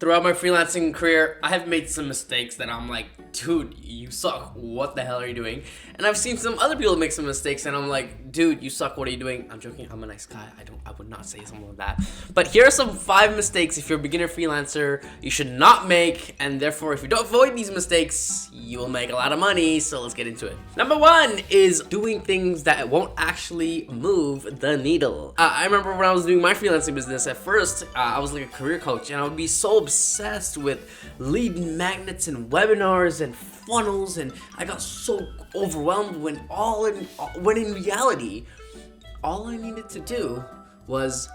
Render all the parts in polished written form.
Throughout my freelancing career, I have made some mistakes that I'm like, dude, you suck. What the hell are you doing? And I've seen some other people make some mistakes and I'm like, dude, you suck. What are you doing? I'm joking. I'm a nice guy. I would not say something like that. But here are some 5 mistakes if you're a beginner freelancer you should not make, and therefore if you don't avoid these mistakes, you will make a lot of money. So let's get into it. Number 1 is doing things that won't actually move the needle. I remember when I was doing my freelancing business at first, I was like a career coach and I would be so obsessed with lead magnets and webinars and funnels, and I got so overwhelmed when in reality all I needed to do was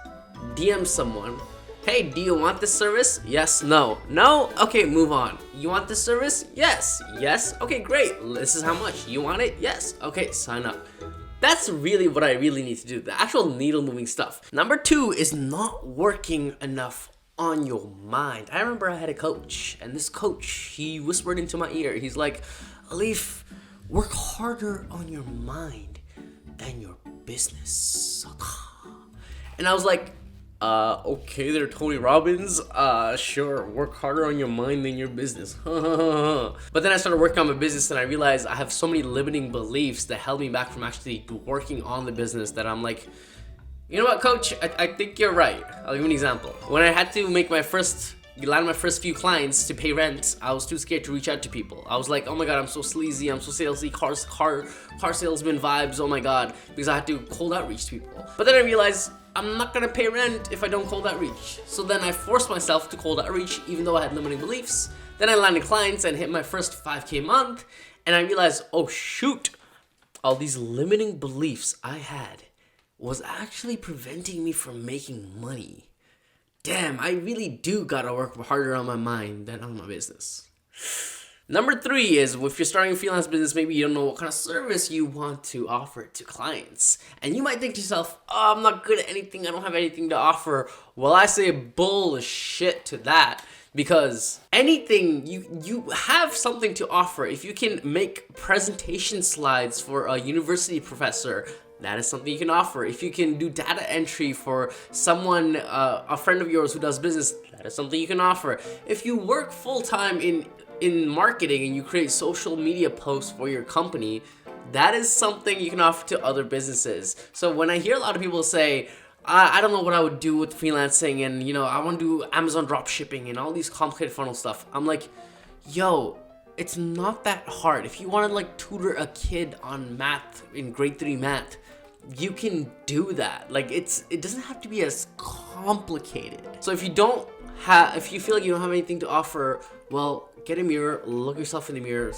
DM someone. Hey, do you want this service? Yes, no. No? Okay, move on. You want this service? Yes. Yes? Okay, great. This is how much. You want it? Yes. Okay, sign up. That's really what I really need to do, the actual needle moving stuff. Number 2 is not working enough on your mind. I remember I had a coach, and this coach, he whispered into my ear. He's like, Alif, work harder on your mind than your business. And I was like, okay there, Tony Robbins. Sure, work harder on your mind than your business. But then I started working on my business and I realized I have so many limiting beliefs that held me back from actually working on the business that I'm like, you know what, coach? I think you're right. I'll give you an example. When I had to land my first few clients to pay rent, I was too scared to reach out to people. I was like, oh my god, I'm so sleazy, I'm so salesy, car salesman vibes, oh my god, because I had to cold outreach to people. But then I realized I'm not gonna pay rent if I don't cold outreach. So then I forced myself to cold outreach even though I had limiting beliefs. Then I landed clients and hit my first 5K month, and I realized, oh shoot, all these limiting beliefs I had was actually preventing me from making money. Damn, I really do gotta work harder on my mind than on my business. Number 3 is, if you're starting a freelance business, maybe you don't know what kind of service you want to offer to clients. And you might think to yourself, oh, I'm not good at anything, I don't have anything to offer. Well, I say bullshit to that. Because anything, you have something to offer. If you can make presentation slides for a university professor, that is something you can offer. If you can do data entry for someone, a friend of yours who does business, that is something you can offer. If you work full-time in marketing and you create social media posts for your company, that is something you can offer to other businesses. So when I hear a lot of people say, I don't know what I would do with freelancing and, I want to do Amazon drop shipping and all these complicated funnel stuff, I'm like, yo, it's not that hard. If you want to tutor a kid on math in grade 3 math, you can do that. It doesn't have to be as complicated. So if you feel like you don't have anything to offer, well, get a mirror, look yourself in the mirror,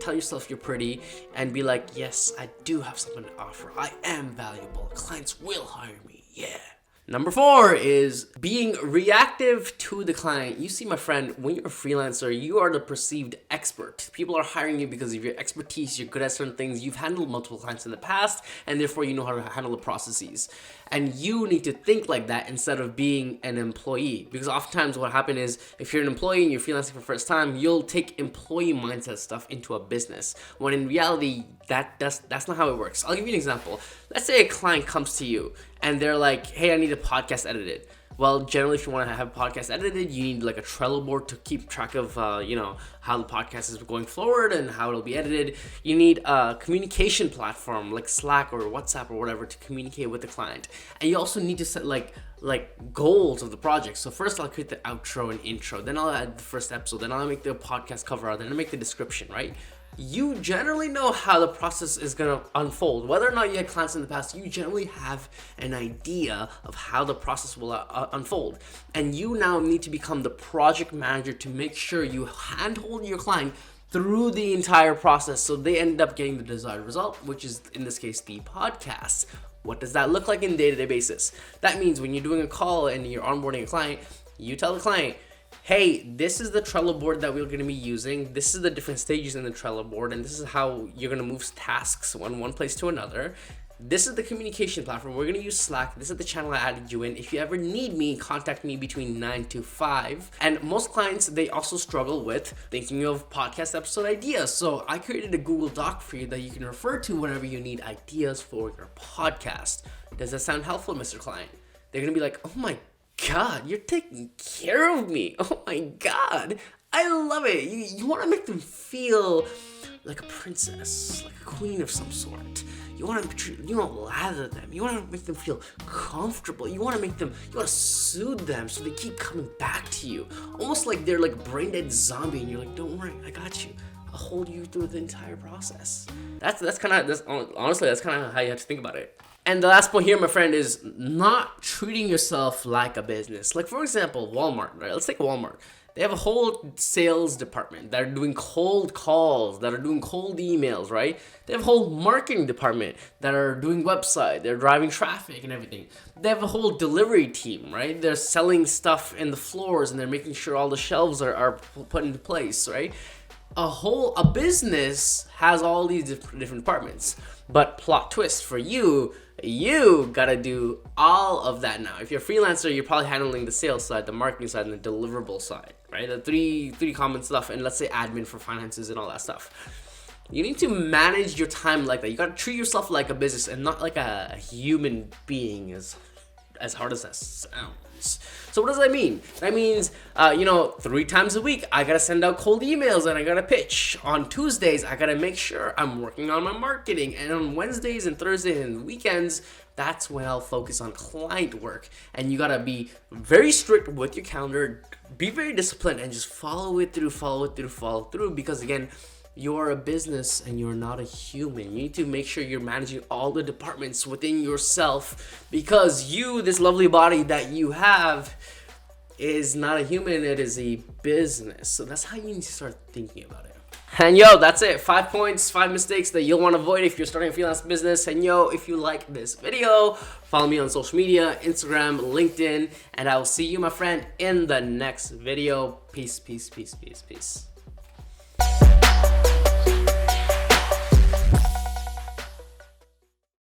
tell yourself you're pretty, and be like, yes, I do have something to offer. I am valuable. Clients will hire me. Yeah. Number 4 is being reactive to the client. You see, my friend, when you're a freelancer, you are the perceived expert. People are hiring you because of your expertise. You're good at certain things. You've handled multiple clients in the past, and therefore you know how to handle the processes. And you need to think like that instead of being an employee. Because oftentimes what happens is, if you're an employee and you're freelancing for the first time, you'll take employee mindset stuff into a business. When in reality, that's not how it works. I'll give you an example. Let's say a client comes to you and they're like, hey, I need a podcast edited. Well, generally, if you want to have a podcast edited, you need a Trello board to keep track of, how the podcast is going forward and how it'll be edited. You need a communication platform like Slack or WhatsApp or whatever to communicate with the client. And you also need to set goals of the project. So first I'll create the outro and intro, then I'll add the first episode, then I'll make the podcast cover art, then I'll make the description, right? You generally know how the process is going to unfold. Whether or not you had clients in the past, you generally have an idea of how the process will unfold. And you now need to become the project manager to make sure you handhold your client through the entire process so they end up getting the desired result, which is, in this case, the podcast. What does that look like in day-to-day basis? That means when you're doing a call and you're onboarding a client, you tell the client, hey, this is the Trello board that we're going to be using. This is the different stages in the Trello board, and this is how you're going to move tasks from one place to another. This is the communication platform. We're going to use Slack. This is the channel I added you in. If you ever need me, contact me between 9 to 5. And most clients, they also struggle with thinking of podcast episode ideas. So I created a Google Doc for you that you can refer to whenever you need ideas for your podcast. Does that sound helpful, Mr. Client? They're going to be like, oh my God, you're taking care of me. Oh my God. I love it. You want to make them feel like a princess, like a queen of some sort. You want to lather them. You want to make them feel comfortable. You want to soothe them so they keep coming back to you. Almost like they're like a brain dead zombie and you're like, don't worry, I got you. I'll hold you through the entire process. Honestly, that's kind of how you have to think about it. And the last point here, my friend, is not treating yourself like a business. Like, for example, Walmart, right? Let's take Walmart. They have a whole sales department that are doing cold calls, that are doing cold emails, right? They have a whole marketing department that are doing website, they're driving traffic and everything. They have a whole delivery team, right? They're selling stuff in the floors and they're making sure all the shelves are put into place, right? A business has all these different departments. But plot twist for you gotta do all of that now. If you're a freelancer, you're probably handling the sales side, the marketing side, and the deliverable side, right? The three common stuff, and let's say admin for finances and all that stuff. You need to manage your time like that. You gotta treat yourself like a business and not like a human being, as hard as that sounds. So what does that mean? That means, 3 times a week, I gotta send out cold emails and I gotta pitch. On Tuesdays, I gotta make sure I'm working on my marketing. And on Wednesdays and Thursdays and weekends, that's when I'll focus on client work. And you gotta be very strict with your calendar, be very disciplined, and just follow it through. Because again, you're a business and you're not a human. You need to make sure you're managing all the departments within yourself, because this lovely body that you have, is not a human, it is a business. So that's how you need to start thinking about it. And that's it. 5 points, 5 mistakes that you'll want to avoid if you're starting a freelance business. And if you like this video, follow me on social media, Instagram, LinkedIn, and I will see you, my friend, in the next video. Peace, peace, peace, peace, peace.